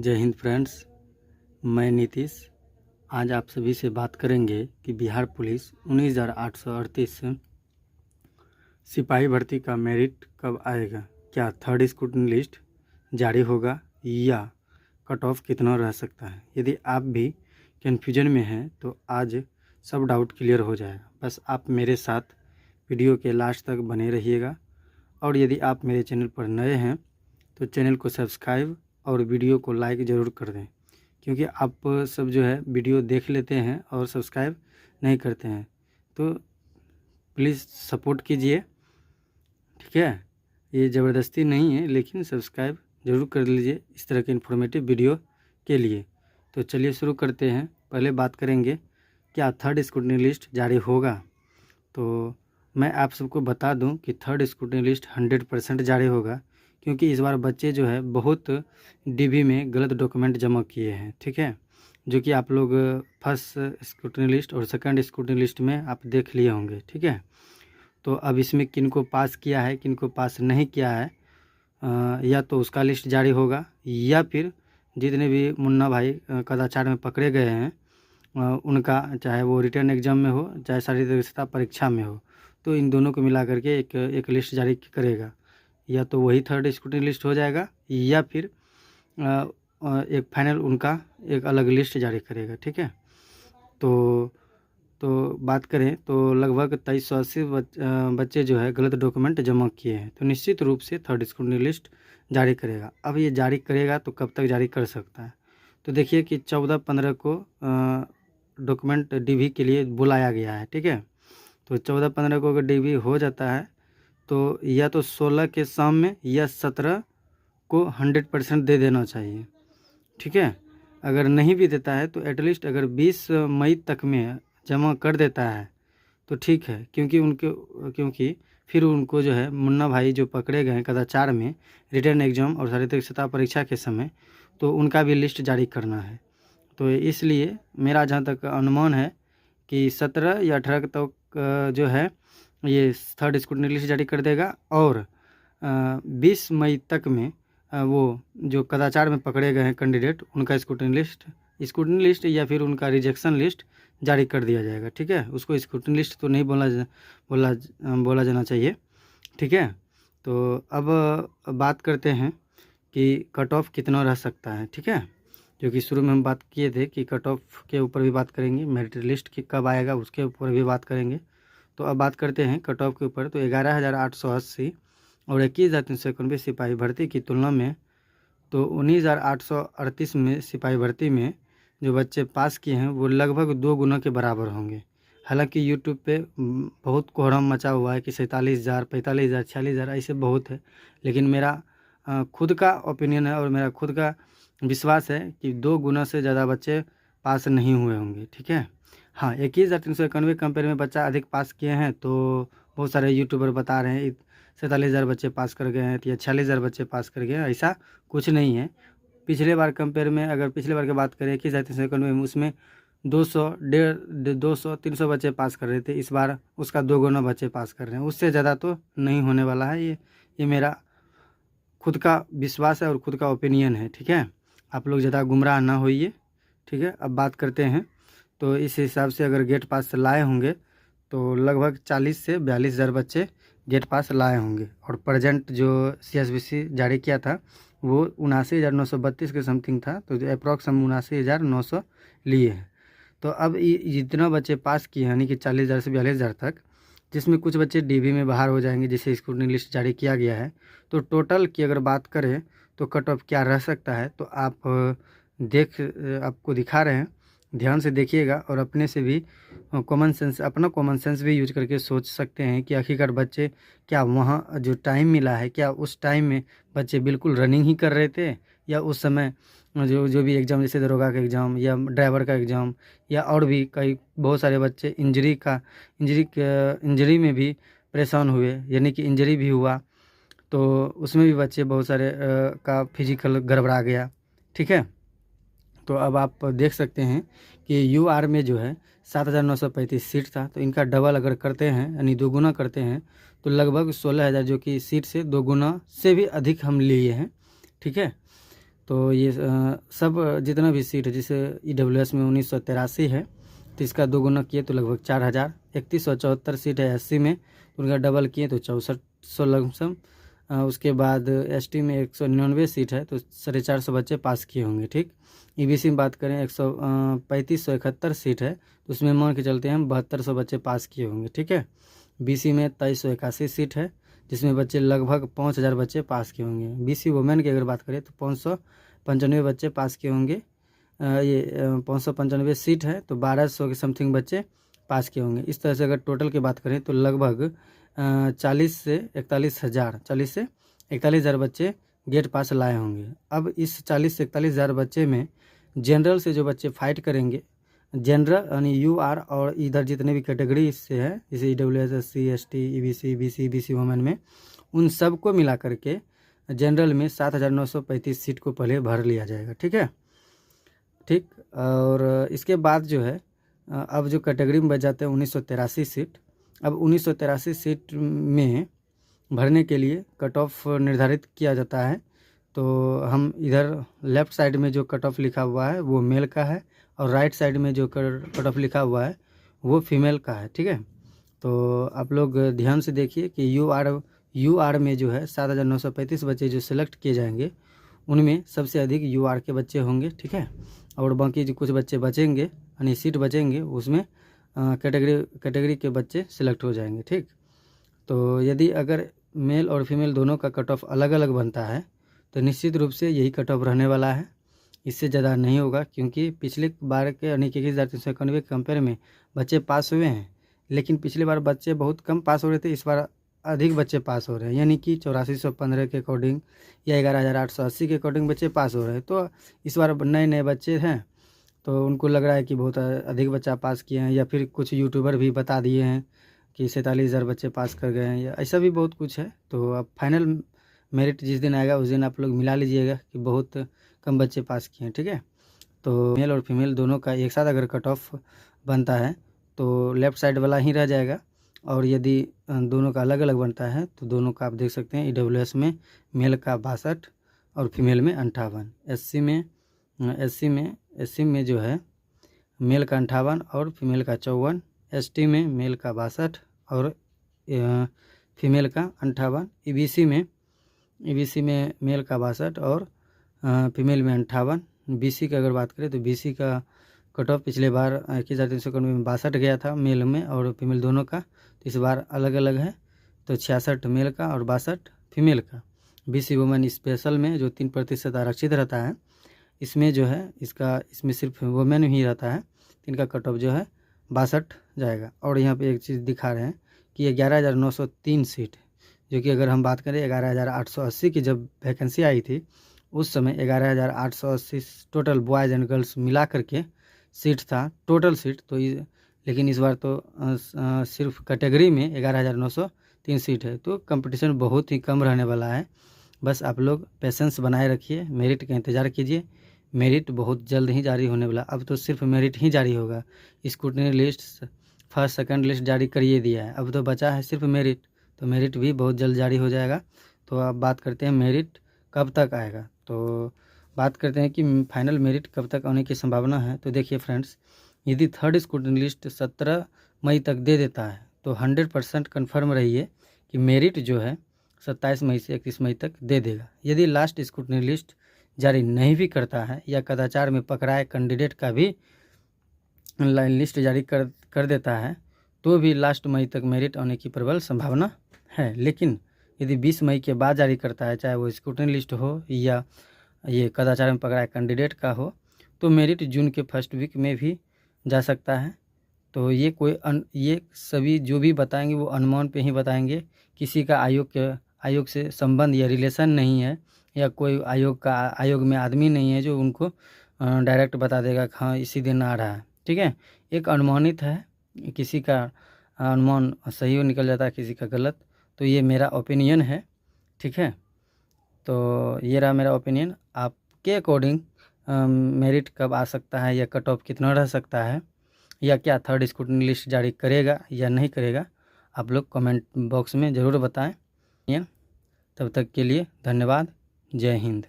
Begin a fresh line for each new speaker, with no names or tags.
जय हिंद फ्रेंड्स, मैं नीतीश आज आप सभी से बात करेंगे कि बिहार पुलिस 19,838 सिपाही भर्ती का मेरिट कब आएगा। क्या थर्ड स्क्रूटनी लिस्ट जारी होगा या कट ऑफ कितना रह सकता है। यदि आप भी कन्फ्यूजन में हैं तो आज सब डाउट क्लियर हो जाएगा। बस आप मेरे साथ वीडियो के लास्ट तक बने रहिएगा। और यदि आप मेरे चैनल पर नए हैं तो चैनल को सब्सक्राइब और वीडियो को लाइक ज़रूर कर दें, क्योंकि आप सब जो है वीडियो देख लेते हैं और सब्सक्राइब नहीं करते हैं, तो प्लीज़ सपोर्ट कीजिए। ठीक है, ये ज़बरदस्ती नहीं है, लेकिन सब्सक्राइब ज़रूर कर लीजिए इस तरह के इन्फॉर्मेटिव वीडियो के लिए। तो चलिए शुरू करते हैं। पहले बात करेंगे क्या थर्ड स्क्रूटनी लिस्ट जारी होगा। तो मैं आप सबको बता दूं कि थर्ड स्क्रूटनी लिस्ट 100% जारी होगा, क्योंकि इस बार बच्चे जो है बहुत डीबी में गलत डॉक्यूमेंट जमा किए हैं। ठीक है, जो कि आप लोग फर्स्ट स्क्रूटनी लिस्ट और सेकंड स्क्रूटनी लिस्ट में आप देख लिए होंगे। ठीक है, तो अब इसमें किन को पास किया है, किन को पास नहीं किया है, या तो उसका लिस्ट जारी होगा, या फिर जितने भी मुन्ना भाई कदाचार में पकड़े गए हैं उनका, चाहे वो रिटर्न एग्जाम में हो चाहे शारीरिक दक्षता परीक्षा में हो, तो इन दोनों को मिला करके एक लिस्ट जारी करेगा। या तो वही थर्ड स्क्रूटनी लिस्ट हो जाएगा, या फिर एक फाइनल उनका एक अलग लिस्ट जारी करेगा। ठीक है, तो बात करें तो लगभग 2380 बच्चे जो है गलत डॉक्यूमेंट जमा किए हैं, तो निश्चित रूप से थर्ड स्क्रूटनी लिस्ट जारी करेगा। अब ये जारी करेगा तो कब तक जारी कर सकता है, तो देखिए कि 14-15 को डॉक्यूमेंट डीवी के लिए बुलाया गया है। ठीक है, तो 14-15 को अगर डीवी हो जाता है तो या तो 16 के शाम में या 17 को 100% दे देना चाहिए। ठीक है, अगर नहीं भी देता है तो एटलीस्ट अगर 20 मई तक में जमा कर देता है तो ठीक है, क्योंकि फिर उनको जो है मुन्ना भाई जो पकड़े गए कदाचार में रिटर्न एग्जाम और शारीरिक दक्षता परीक्षा के समय, तो उनका भी लिस्ट जारी करना है। तो इसलिए मेरा जहाँ तक अनुमान है कि 17 या 18 तक जो है ये थर्ड स्क्रूटनी लिस्ट जारी कर देगा, और 20 मई तक में वो जो कदाचार में पकड़े गए हैं कैंडिडेट उनका स्क्रूटनी लिस्ट या फिर उनका रिजेक्शन लिस्ट जारी कर दिया जाएगा। ठीक है, उसको स्क्रूटनी लिस्ट तो नहीं बोला जाना चाहिए। ठीक है, तो अब बात करते हैं कि कट ऑफ कितना रह सकता है। ठीक है, क्योंकि शुरू में हम बात किए थे कि कट ऑफ के ऊपर भी बात करेंगे, मेरिट लिस्ट की कब आएगा उसके ऊपर भी बात करेंगे। तो अब बात करते हैं कट ऑफ के ऊपर। तो 11,880 और 21,391 सिपाही भर्ती की तुलना में तो 19,838 में सिपाही भर्ती में जो बच्चे पास किए हैं वो लगभग 2 गुना के बराबर होंगे। हालांकि यूट्यूब पे बहुत कोहराम मचा हुआ है कि 47,000, 45,000, 46,000 ऐसे बहुत है, लेकिन मेरा खुद का ओपिनियन है और मेरा खुद का विश्वास है कि 2 गुना से ज़्यादा बच्चे पास नहीं हुए होंगे। ठीक है, हाँ, 21,391 कंपेयर में बच्चा अधिक पास किए हैं, तो बहुत सारे यूट्यूबर बता रहे हैं 47,000 बच्चे पास कर गए हैं या 46,000 बच्चे पास कर गए हैं। ऐसा कुछ नहीं है। पिछले बार कंपेयर में अगर पिछले बार की बात करें 21,391 में, उसमें 200-300 बच्चे पास कर रहे थे। इस बार उसका 2 गुना बच्चे पास कर रहे हैं, उससे ज़्यादा तो नहीं होने वाला है। ये मेरा खुद का विश्वास है और खुद का ओपिनियन है। ठीक है, आप लोग ज़्यादा गुमराह ना होइए। ठीक है, अब बात करते हैं। तो इस हिसाब से अगर गेट पास लाए होंगे तो लगभग 40 से 42,000 बच्चे गेट पास लाए होंगे, और प्रेजेंट जो CSBC जारी किया था वो 79,932 के समथिंग था, तो अप्रॉक्स हम 79,900 लिए हैं। तो अब जितना बच्चे पास किए यानी कि 40,000 से 42,000 तक, जिसमें कुछ बच्चे डीबी में बाहर हो जाएंगे जिसे स्क्रूटनी लिस्ट जारी किया गया है, तो टोटल की अगर बात करें तो कट ऑफ क्या रह सकता है, तो आप आपको दिखा रहे हैं, ध्यान से देखिएगा और अपने से भी अपना कॉमन सेंस भी यूज करके सोच सकते हैं कि आखिरकार बच्चे क्या वहाँ जो टाइम मिला है, क्या उस टाइम में बच्चे बिल्कुल रनिंग ही कर रहे थे, या उस समय जो भी एग्ज़ाम जैसे दरोगा का एग्ज़ाम या ड्राइवर का एग्ज़ाम या और भी कई बहुत सारे बच्चे इंजरी में भी परेशान हुए, यानी कि इंजरी भी हुआ, तो उसमें भी बच्चे बहुत सारे का फिजिकल गड़बड़ा गया। ठीक है, तो अब आप देख सकते हैं कि UR में जो है 7,935 सीट था, तो इनका डबल अगर करते हैं यानी 2 गुना करते हैं तो लगभग 16,000 जो कि सीट से 2 गुना से भी अधिक हम लिए हैं। ठीक है, तो ये सब जितना भी सीट है, जैसे EWS में 1983 है तो इसका 2 गुना किए तो लगभग 4000। 3174 सीट है SC में, तो उनका डबल किए तो 6400 लमसम। उसके बाद ST में 199 सीट है तो 450 बच्चे पास किए होंगे। ठीक। EBC में बात करें 3571 सीट है तो उसमें मान के चलते हैं हम 7200 बच्चे पास किए होंगे। ठीक है। BC में 2381 सीट है जिसमें बच्चे लगभग 5000 बच्चे पास किए होंगे। BC वुमेन की अगर बात करें तो 595 बच्चे पास किए होंगे। ये 595 सीट है तो 1200 के समथिंग बच्चे पास किए होंगे। इस तरह से अगर टोटल की बात करें तो लगभग 40 से 41,000 बच्चे गेट पास लाए होंगे। अब इस 40 से 41,000 बच्चे में जनरल से जो बच्चे फाइट करेंगे, जनरल यानी UR और इधर जितने भी कैटेगरी से है जैसे EWS SC ST EBC BC BC women में, उन सब को मिला करके जनरल में 7,935 सीट को पहले भर लिया जाएगा। ठीक है। ठीक। और इसके बाद जो है अब जो कैटेगरी में बच जाते हैं 1983 सीट। अब 1983 सीट में भरने के लिए कट ऑफ निर्धारित किया जाता है। तो हम इधर लेफ़्ट साइड में जो कट ऑफ लिखा हुआ है वो मेल का है और राइट साइड में जो कट ऑफ लिखा हुआ है वो फीमेल का है। ठीक है। तो आप लोग ध्यान से देखिए कि UR में जो है 7,935 बच्चे जो सिलेक्ट किए जाएंगे उनमें सबसे अधिक UR के बच्चे होंगे। ठीक है। और बाकी जो कुछ बच्चे बचेंगे यानी सीट बचेंगे उसमें कैटेगरी के बच्चे सिलेक्ट हो जाएंगे। ठीक। तो यदि अगर मेल और फीमेल दोनों का कट ऑफ अलग अलग बनता है तो निश्चित रूप से यही कट ऑफ रहने वाला है, इससे ज़्यादा नहीं होगा। क्योंकि पिछले बार के यानी कि 21,391 के कंपेयर में बच्चे पास हुए हैं, लेकिन पिछली बार बच्चे बहुत कम पास हो रहे थे, इस बार अधिक बच्चे पास हो रहे हैं, यानी कि 8415 के अकॉर्डिंग या 11,880 के अकॉर्डिंग बच्चे पास हो रहे हैं। तो इस बार नए नए बच्चे हैं तो उनको लग रहा है कि बहुत अधिक बच्चा पास किए हैं, या फिर कुछ यूट्यूबर भी बता दिए हैं कि 47,000 बच्चे पास कर गए हैं, या ऐसा भी बहुत कुछ है। तो अब फाइनल मेरिट जिस दिन आएगा उस दिन आप लोग मिला लीजिएगा कि बहुत कम बच्चे पास किए हैं। ठीक है। तो मेल और फीमेल दोनों का एक साथ अगर कट ऑफ बनता है तो लेफ़्ट साइड वाला ही रह जाएगा, और यदि दोनों का अलग अलग बनता है तो दोनों का आप देख सकते हैं EWS में मेल का 62 और फीमेल में 58। SC में जो है मेल का 58 और फीमेल का 54। ST में मेल का 62 और फीमेल का 58। EBC में मेल का 62 और फीमेल में 58। BC का अगर बात करें तो BC का कट ऑफ पिछले बार 21,391 में 62 गया था मेल में और फीमेल दोनों का, तो इस बार अलग अलग है तो 66 मेल का और 62 फीमेल का। BC वुमेन स्पेशल में जो 3% आरक्षित रहता है, इसमें जो है इसमें सिर्फ वुमेन ही रहता है, इनका कट ऑफ जो है 62 जाएगा। और यहाँ पे एक चीज़ दिखा रहे हैं कि 11,903 सीट, जो कि अगर हम बात करें 11,880 की जब वैकेंसी आई थी उस समय 11,880 टोटल बॉयज़ एंड गर्ल्स मिला करके सीट था, टोटल सीट। तो लेकिन इस बार तो सिर्फ कैटेगरी में 11,903 सीट है, तो कंपटीशन बहुत ही कम रहने वाला है। बस आप लोग पेशेंस बनाए रखिए, मेरिट का इंतज़ार कीजिए। मेरिट बहुत जल्द ही जारी होने वाला, अब तो सिर्फ मेरिट ही जारी होगा। Scrutiny list first second list जारी करिए दिया है, अब तो बचा है सिर्फ मेरिट, तो मेरिट भी बहुत जल्द जारी हो जाएगा। तो अब बात करते हैं मेरिट कब तक आएगा। तो बात करते हैं कि फाइनल मेरिट कब तक आने की संभावना है। तो देखिए फ्रेंड्स, यदि थर्ड स्क्रूटनी लिस्ट 17 मई तक दे देता है तो 100% कन्फर्म रहिए कि मेरिट जो है 27 मई से 31 मई तक दे देगा। यदि लास्ट स्क्रूटनी लिस्ट जारी नहीं भी करता है या कदाचार में पकड़ाए कैंडिडेट का भी लिस्ट जारी कर देता है तो भी लास्ट मई तक मेरिट आने की प्रबल संभावना है। लेकिन यदि 20 मई के बाद जारी करता है, चाहे वो स्क्रूटनी लिस्ट हो या ये कदाचार में पकड़ाए कैंडिडेट का हो, तो मेरिट जून के फर्स्ट वीक में भी जा सकता है। तो ये सभी जो भी बताएंगे वो अनुमान पे ही बताएंगे, किसी का आयोग से संबंध या रिलेशन नहीं है, या कोई आयोग में आदमी नहीं है जो उनको डायरेक्ट बता देगा कि हाँ इसी दिन आ रहा है। ठीक है। एक अनुमानित है, किसी का अनुमान सही निकल जाता है, किसी का गलत। तो ये मेरा ओपिनियन है। ठीक है। तो ये रहा मेरा ओपिनियन। आपके अकॉर्डिंग मेरिट कब आ सकता है या कट ऑफ कितना रह सकता है, या क्या थर्ड स्क्रूटनी लिस्ट जारी करेगा या नहीं करेगा, आप लोग कमेंट बॉक्स में ज़रूर बताएं। तब तक के लिए धन्यवाद। जय हिंद।